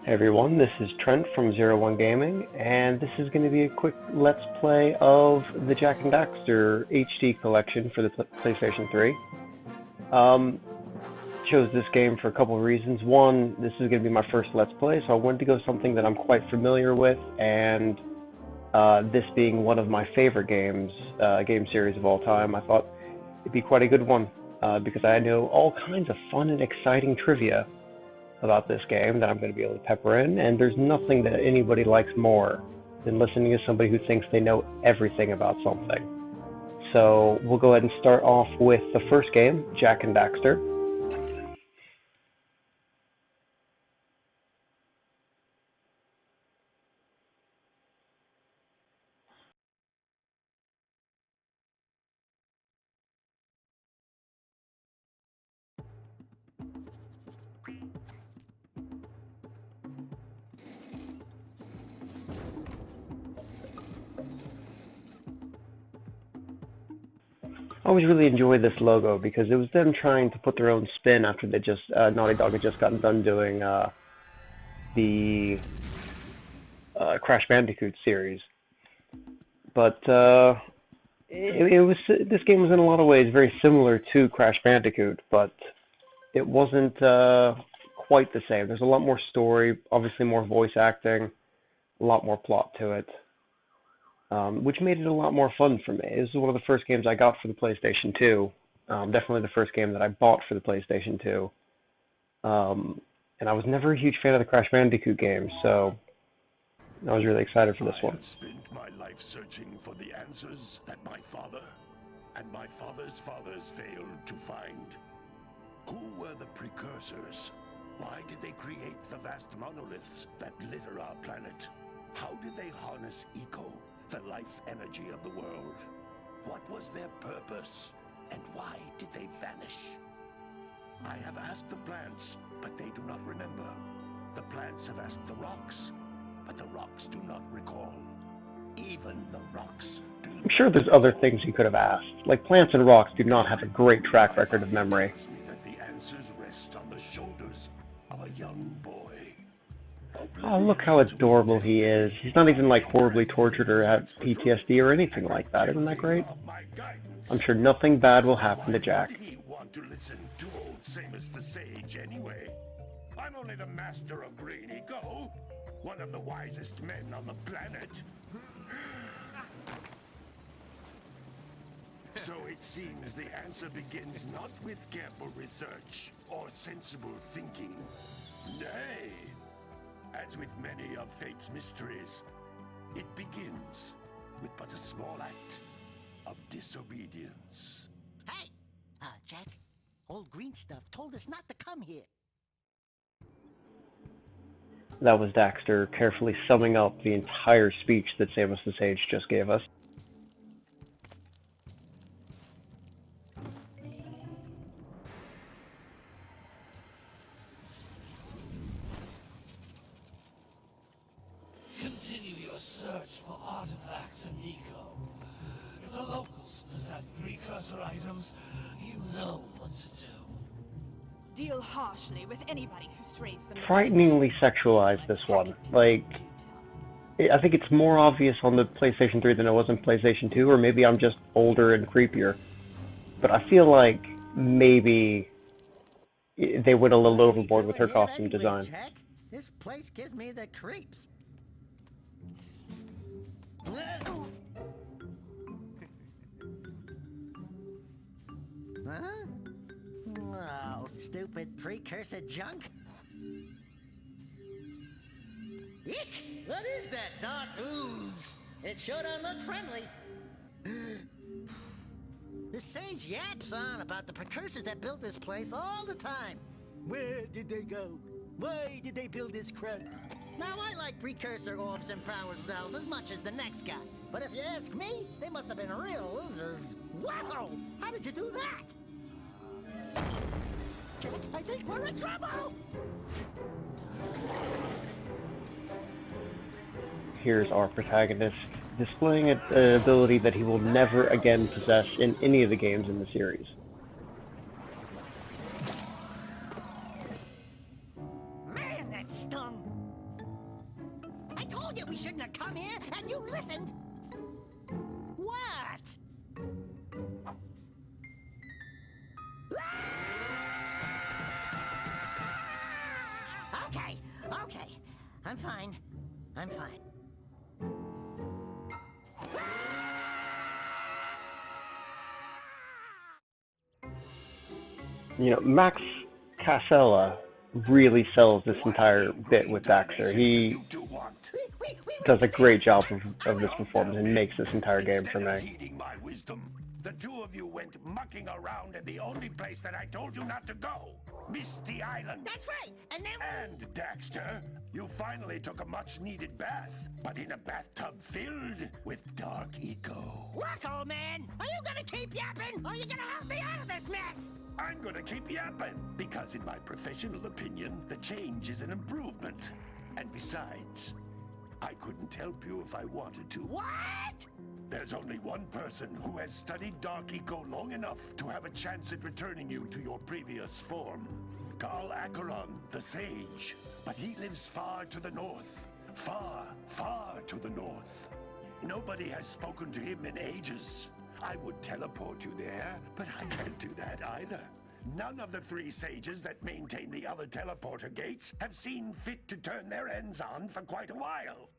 Hey everyone, this is Trent from 01 Gaming, and this is going to be a quick Let's Play of the Jak and Daxter HD collection for the PlayStation 3. Chose this game for a couple of reasons. One, this is going to be my first Let's Play, so I wanted to go something that I'm quite familiar with, and this being one of my favorite game series of all time, I thought it'd be quite a good one, because I know all kinds of fun and exciting trivia about this game that I'm going to be able to pepper in, and there's nothing that anybody likes more than listening to somebody who thinks they know everything about something. So we'll go ahead and start off with the first game, Jak and Daxter. I always really enjoyed this logo because it was them trying to put their own spin after they just Naughty Dog had just gotten done doing the Crash Bandicoot series. But this game was in a lot of ways very similar to Crash Bandicoot, but it wasn't quite the same. There's a lot more story, obviously more voice acting, a lot more plot to it. Which made it a lot more fun for me. This is one of the first games I got for the PlayStation 2. Definitely the first game that I bought for the PlayStation 2. And I was never a huge fan of the Crash Bandicoot games, so I was really excited for this one. I have spent my life searching for the answers that my father and my father's fathers failed to find. Who were the precursors? Why did they create the vast monoliths that litter our planet? How did they harness eco, the life energy of the world? What was their purpose, and why did they vanish? I have asked the plants, but they do not remember. The plants have asked the rocks, but the rocks do not recall. Even the rocks do not. I'm sure there's other things you could have asked. Like, plants and rocks do not have a great track record of memory. That the answers rest on the shoulders of a young boy. Oh, look how adorable he is. He's not even, like, horribly tortured or have PTSD or anything like that. Isn't that great? I'm sure nothing bad will happen to Jak. Why did he want to listen to old Samus the Sage anyway? I'm only the master of Green Eco, one of the wisest men on the planet. So it seems the answer begins not with careful research or sensible thinking. Nay, as with many of fate's mysteries, it begins with but a small act of disobedience. Hey! Jak, old green stuff told us not to come here. That was Daxter carefully summing up the entire speech that Samus the Sage just gave us. Continue your search for artifacts and eco. If the locals possess precursor items, you know what to do. Deal harshly with anybody who strays from the Frighteningly sexualized, this one. Like, I think it's more obvious on the PlayStation 3 than it was on PlayStation 2, or maybe I'm just older and creepier. But I feel like maybe they went a little overboard with her costume design. Jak? This place gives me the creeps. Huh? Oh, stupid precursor junk. Eek! What is that dark ooze? It sure don't look friendly. The sage yaps on about the precursors that built this place all the time. Where did they go? Why did they build this crap? Now, I like precursor orbs and power cells as much as the next guy. But if you ask me, they must have been real losers. Wow! How did you do that? Jak, I think we're in trouble! Here's our protagonist, displaying an ability that he will never again possess in any of the games in the series. Man, that stung! told you we shouldn't have come here, and you listened. What? Okay. I'm fine. You know, Max Casella really sells this entire bit with Daxter. He does a great job of this performance and makes this entire game for me. Heeding my wisdom, the two of you went mucking around in the only place that I told you not to go, Misty Island. That's right. And then. And Daxter, you finally took a much-needed bath, but in a bathtub filled with dark eco. Look, old man, are you gonna keep yapping, or are you gonna help me out of this mess? I'm gonna keep yapping, because in my professional opinion, the change is an improvement. And besides, I couldn't help you if I wanted to. What? There's only one person who has studied Dark Eco long enough to have a chance at returning you to your previous form. Carl Acheron, the Sage. But he lives far to the north. Far, far to the north. Nobody has spoken to him in ages. I would teleport you there, but I can't do that either. None of the three sages that maintain the other teleporter gates have seen fit to turn their ends on for quite a while.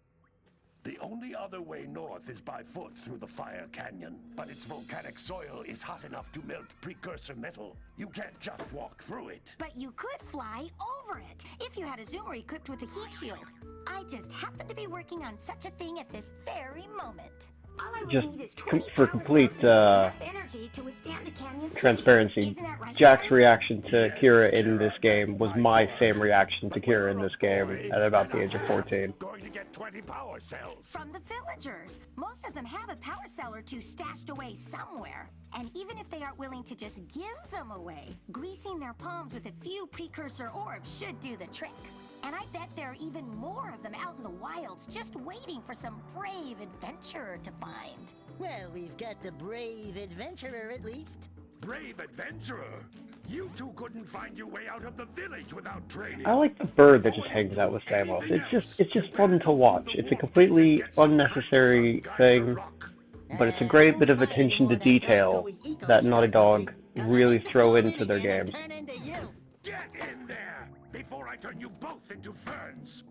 The only other way north is by foot through the Fire Canyon, but its volcanic soil is hot enough to melt precursor metal. You can't just walk through it. But you could fly over it, if you had a zoomer equipped with a heat shield. I just happen to be working on such a thing at this very moment. All I would Just need is 20 for power complete cells and enough energy to withstand the canyon's heat. transparency, Isn't that right, Jack's Dad? reaction to Kira in this game was my same reaction to Kira in this game at about the age of 14. Going to get 20 power cells. From the villagers. Most of them have a power cell or two stashed away somewhere. And even if they aren't willing to just give them away, greasing their palms with a few precursor orbs should do the trick. And I bet there are even more of them out in the wilds, just waiting for some brave adventurer to find. Well, we've got the brave adventurer at least. Brave adventurer? You two couldn't find your way out of the village without training. I like the bird that just hangs out with Samus. It's just fun to watch. It's a completely unnecessary thing, but it's a great bit of attention to detail that Naughty Dog really throw into their games. Turn into you. Get in there before I turn you both into ferns.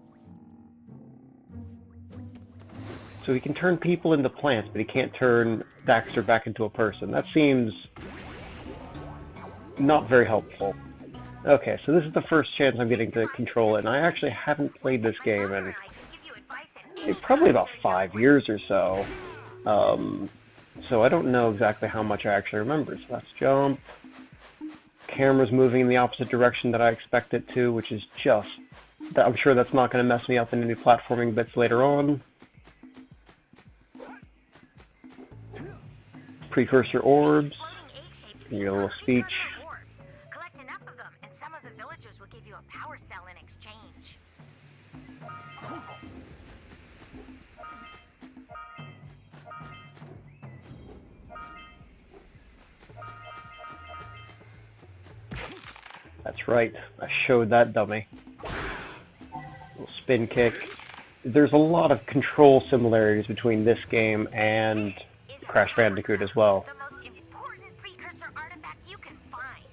So he can turn people into plants, but he can't turn Daxter back into a person. That seems not very helpful. Okay, so this is the first chance I'm getting to control it, and I actually haven't played this game in probably about 5 years or so. So I don't know exactly how much I actually remember. So let's jump. Camera's moving in the opposite direction that I expect it to, which is just... I'm sure that's not going to mess me up in any platforming bits later on. Precursor orbs. Give you a little speech. Collect enough of them, and some of the villagers will give you a power cell in exchange. That's right, I showed that dummy. Little spin kick. There's a lot of control similarities between this game and Crash Bandicoot as well. The most important precursor artifact you can find.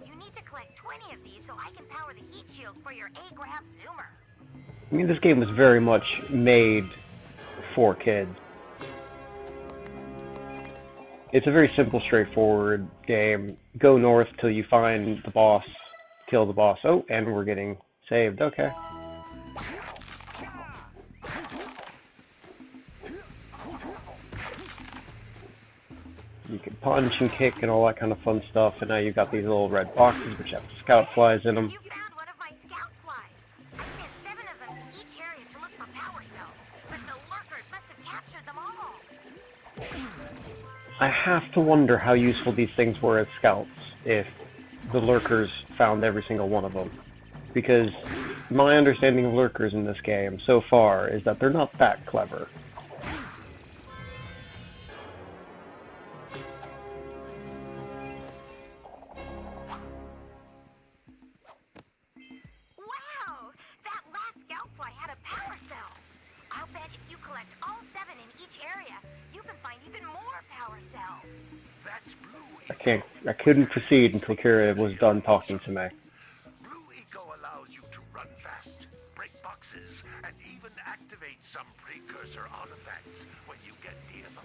You need to collect 20 of these so I can power the heat shield for your A-Grab zoomer. I mean, this game was very much made for kids. It's a very simple, straightforward game. Go north till you find the boss, kill the boss. Oh, and we're getting saved. Okay. You can punch and kick and all that kind of fun stuff, and now you've got these little red boxes which have scout flies in them. You found one of my scout flies. I sent 7 of them to each area to look for power cells, but the lurkers must have captured them all. I have to wonder how useful these things were as scouts if the lurkers found every single one of them. Because my understanding of lurkers in this game so far is that they're not that clever. Wow! That last scout fly had a power cell. I'll bet power cells. That's Blue I couldn't proceed until Kira was done talking to me. Blue Eco allows you to run fast, break boxes, and even activate some precursor artifacts when you get near them.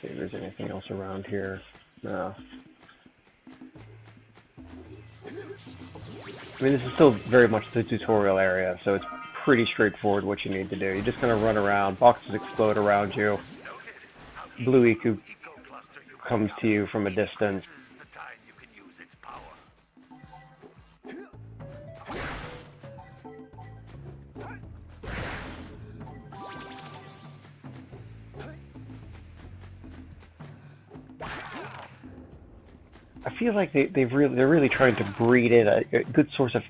See if there's anything else around here. No. I mean, this is still very much the tutorial area, so it's pretty straightforward what you need to do. You just kind of run around, boxes explode around you, Blue Eco comes to you from a distance. I feel like they're really trying to breed in a good source of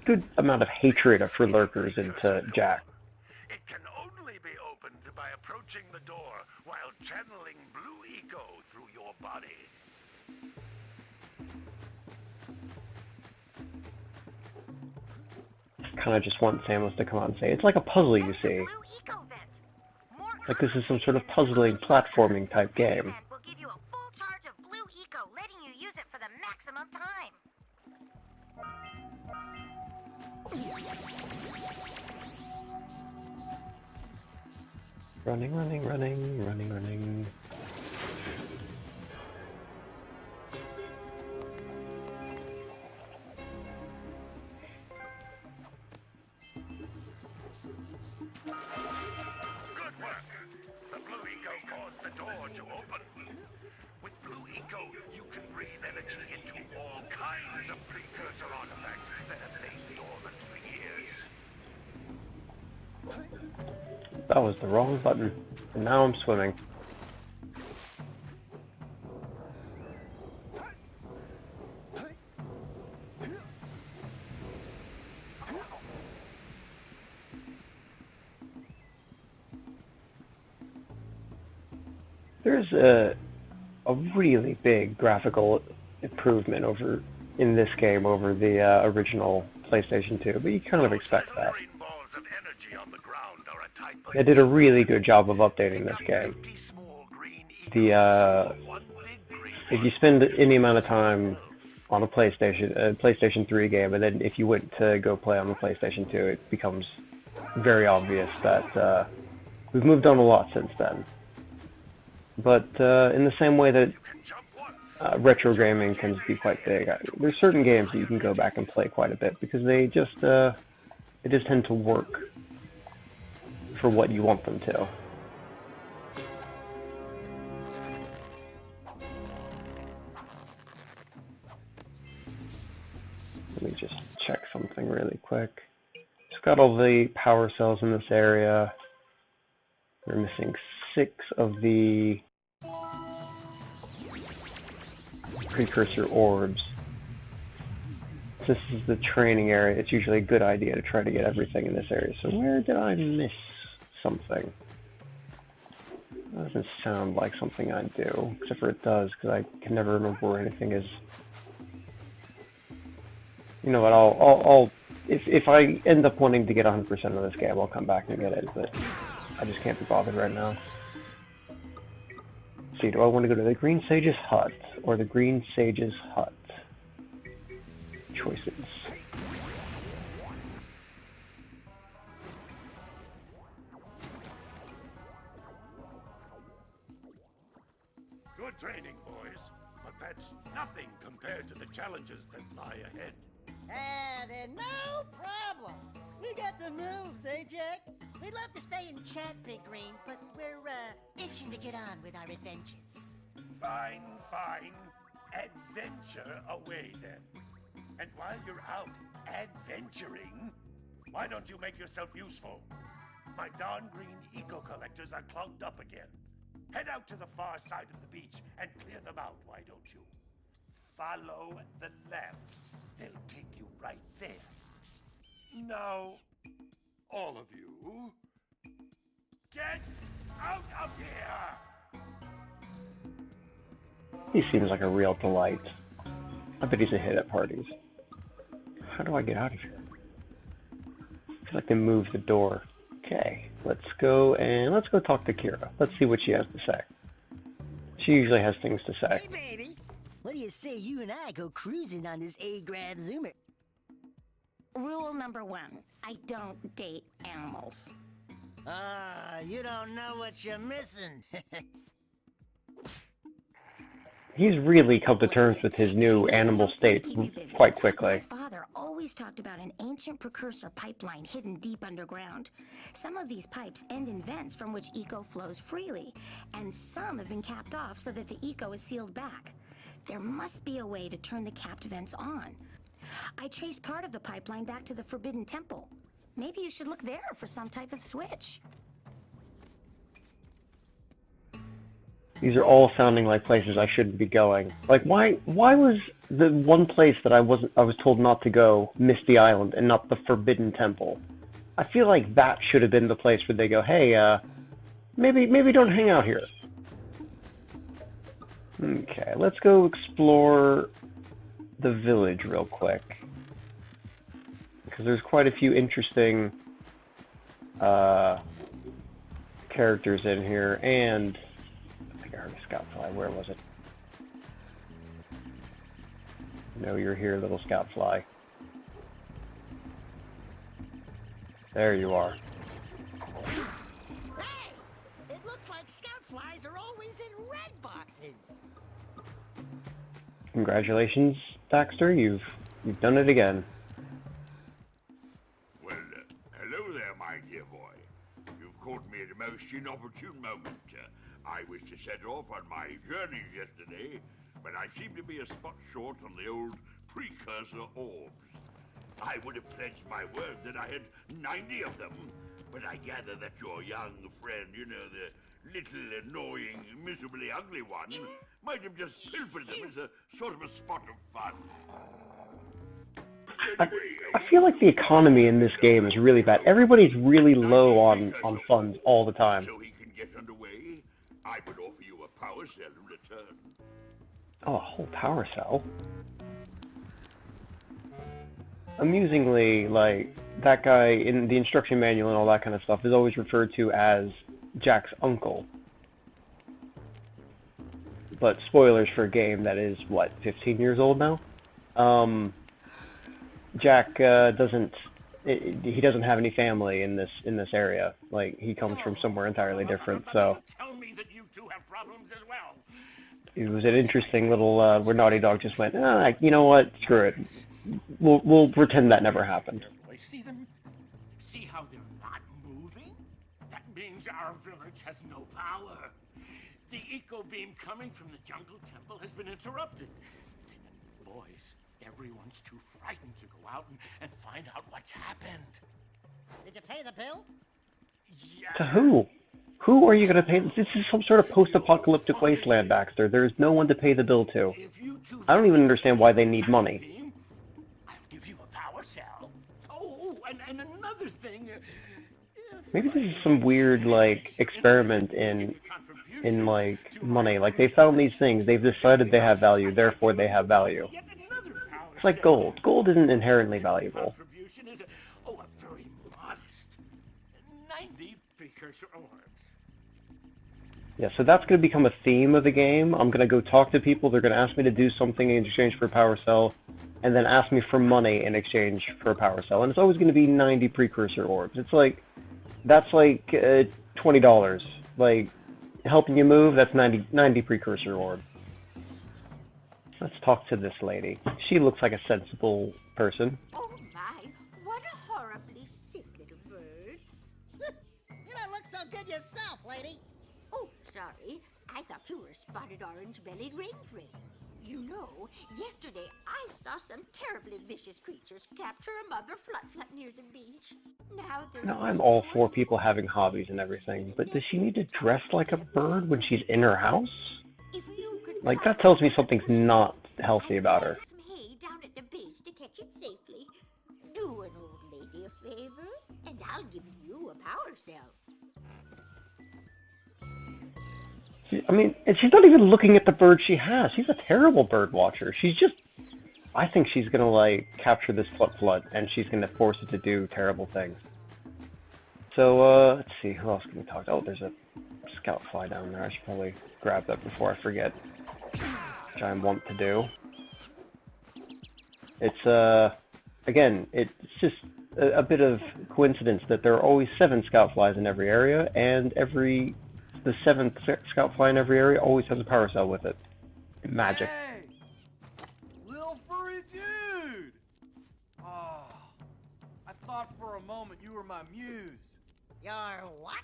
good amount of hatred for lurkers into Jak. It can only be opened by approaching the door while channeling Blue Eco through your body. Kind of just want Samus to come out and say, it's like a puzzle, you see. Like this is some sort of puzzling, platforming type game. We'll give you a full charge of Blue Eco, letting you use it for the maximum time. Running, running, running, running, running. Good work! The Blue Eco caused the door to open. With Blue Eco, you can breathe energy into all kinds of precursor artifacts that have lain dormant for years. That was the wrong button, and now I'm swimming. There's a really big graphical improvement in this game over the original PlayStation 2, but you kind of expect that. They did a really good job of updating this game. If you spend any amount of time on a PlayStation 3 game, and then if you went to go play on the PlayStation 2, it becomes very obvious that we've moved on a lot since then. But in the same way that retro gaming tends to be quite big, there's certain games that you can go back and play quite a bit because they just tend to work for what you want them to. Let me just check something really quick. It's got all the power cells in this area. We're missing 6 of the precursor orbs. This is the training area. It's usually a good idea to try to get everything in this area. So where did I miss something? That doesn't sound like something I do, except for it does, because I can never remember where anything is. You know what? I'll if I end up wanting to get 100% of this game, I'll come back and get it. But I just can't be bothered right now. Let's see, do I want to go to the Green Sage's hut or the Green Sage's hut? Choices. Good training, boys, but that's nothing compared to the challenges that lie ahead. Then no problem. We got the moves, eh, Jak? We'd love to stay and chat, Big Green, but we're itching to get on with our adventures. Fine, fine. Adventure away, then. And while you're out adventuring, why don't you make yourself useful? My darn green eco-collectors are clogged up again. Head out to the far side of the beach and clear them out, why don't you? Follow the lamps. They'll take you right there. Now, all of you, get out of here! He seems like a real delight. I bet he's a hit at parties. How do I get out of here? I feel like they moved the door. Okay, let's go talk to Kira. Let's see what she has to say. She usually has things to say. Hey, baby. What do you say you and I go cruising on this A-Grab Zoomer? Rule number 1, I don't date animals. You don't know what you're missing. He's really come to terms with his new animal state quite quickly. My father always talked about an ancient precursor pipeline hidden deep underground. Some of these pipes end in vents from which eco flows freely, and some have been capped off so that the eco is sealed back. There must be a way to turn the capped vents on. I traced part of the pipeline back to the Forbidden Temple. Maybe you should look there for some type of switch. These are all sounding like places I shouldn't be going. Like, why was the one place that I was told not to go Misty Island and not the Forbidden Temple? I feel like that should have been the place where they go, hey, maybe don't hang out here. Okay, let's go explore the village real quick. Because there's quite a few interesting characters in here, and I think I heard a scout fly. Where was it? No, you're here, little scout fly. There you are. Hey! It looks like scout flies are always in red boxes. Congratulations, Daxter. You've done it again. Well, hello there, my dear boy. You've caught me at a most inopportune moment. I was to set off on my journeys yesterday, but I seem to be a spot short on the old precursor orbs. I would have pledged my word that I had 90 of them, but I gather that your young friend, you know, the little annoying, miserably ugly one, might have just pilfered them as a sort of a spot of fun. I feel like the economy in this game is really bad. Everybody's really low on funds all the time. So he can get underway, I would offer you a power cell in return. Oh, a whole power cell? Amusingly, like, that guy in the instruction manual and all that kind of stuff is always referred to as Jack's uncle. But spoilers for a game that is, what, 15 years old now? Jack doesn't have any family in this area. Like, he comes from somewhere entirely different, so Tell me that you two have problems as well. it was an interesting little where Naughty Dog just went, you know what, screw it. We'll pretend that never happened. See them? See how they're not moving? That means our village has no power. The eco beam coming from the jungle temple has been interrupted. And boys, everyone's too frightened to go out and find out what's happened. Did you pay the bill? Yeah. To who? Who are you going to pay? This is some sort of post-apocalyptic wasteland, Baxter. There's no one to pay the bill to. If you two I don't even understand why they need money. I'll give you a power cell. Oh, and another thing. Maybe this is some weird, like, experiment in like, money. Like, they found these things, they've decided they have value, therefore they have value. It's like gold. Gold isn't inherently valuable. Contribution is a very modest 90 precursor orbs. Yeah, so that's going to become a theme of the game. I'm going to go talk to people, they're going to ask me to do something in exchange for a power cell, and then ask me for money in exchange for a power cell. And it's always going to be 90 precursor orbs. It's like, that's like $20. Like, helping you move, that's 90 precursor orbs. Let's talk to this lady. She looks like a sensible person. Oh my, what a horribly sick little bird. You don't look so good yourself, lady. Oh, sorry. I thought you were a spotted orange-bellied rainframe. You know, yesterday I saw some terribly vicious creatures capture a mother flut near the beach. Now there's Now, I'm all for people having hobbies and everything, but does she need to dress like a bird when she's in her house? If you could Like, that tells me something's not healthy about her. some hay down at the base to catch it safely. Do an old lady a favor, and I'll give you a power cell. I mean, and she's not even looking at the bird she has. She's a terrible bird watcher. She's just... I think she's gonna, like, capture this flut, and she's gonna force it to do terrible things. So, let's see, who else can we talk to? Oh, there's a scout fly down there. I should probably grab that before I forget, which I want to do. It's, again, it's just a bit of coincidence that there are always 7 scout flies in every area, and the 7th scout fly in every area always has a power cell with it. Magic. Hey! Little furry dude! Oh, I thought for a moment you were my muse. Your what?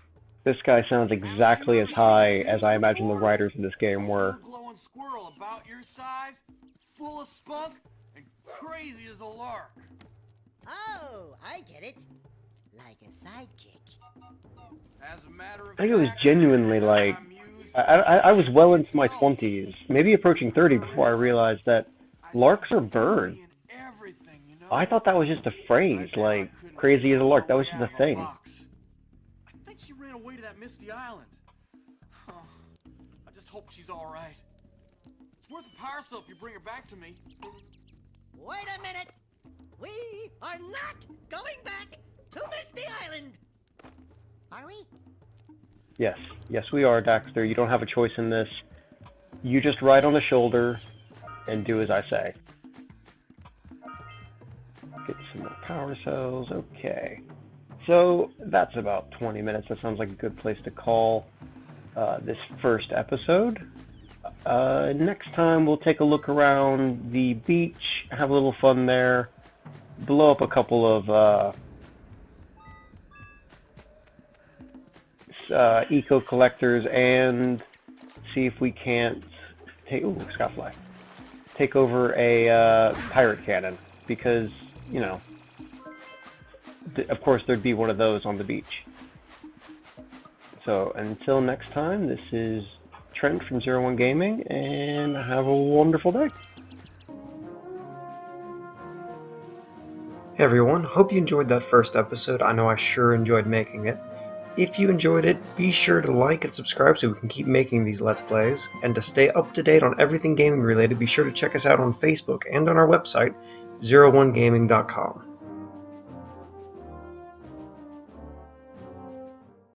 This guy sounds exactly as high as I imagine the writers of this game were. A glowing squirrel about your size, full of spunk, and crazy as a lark. Oh, I get it. Like a sidekick. As a matter of I think it was fact, genuinely like, my muse, I was well into my 20s, maybe approaching 30 before I realized that larks are birds. everything, you know? I thought that was just a phrase, like, crazy as a lark, that was just a thing. I think she ran away to that misty island. Huh. I just hope she's alright. It's worth a power cell if you bring her back to me. Wait a minute. We are not going back to Misty Island. Are we? Yes, yes we are, Daxter. You don't have a choice in this. You just ride on the shoulder and do as I say. Get some more power cells, okay. So that's about 20 minutes. That sounds like a good place to call this first episode. Next time we'll take a look around the beach, have a little fun there, blow up a couple of eco collectors, and see if we can't take scoutfly. Take over a pirate cannon, because you know, of course there'd be one of those on the beach. So until next time, this is Trent from 01 Gaming, and have a wonderful day. Hey everyone, hope you enjoyed that first episode. I know I sure enjoyed making it. If you enjoyed it, be sure to like and subscribe so we can keep making these Let's Plays. And to stay up to date on everything gaming related, be sure to check us out on Facebook and on our website, 01gaming.com.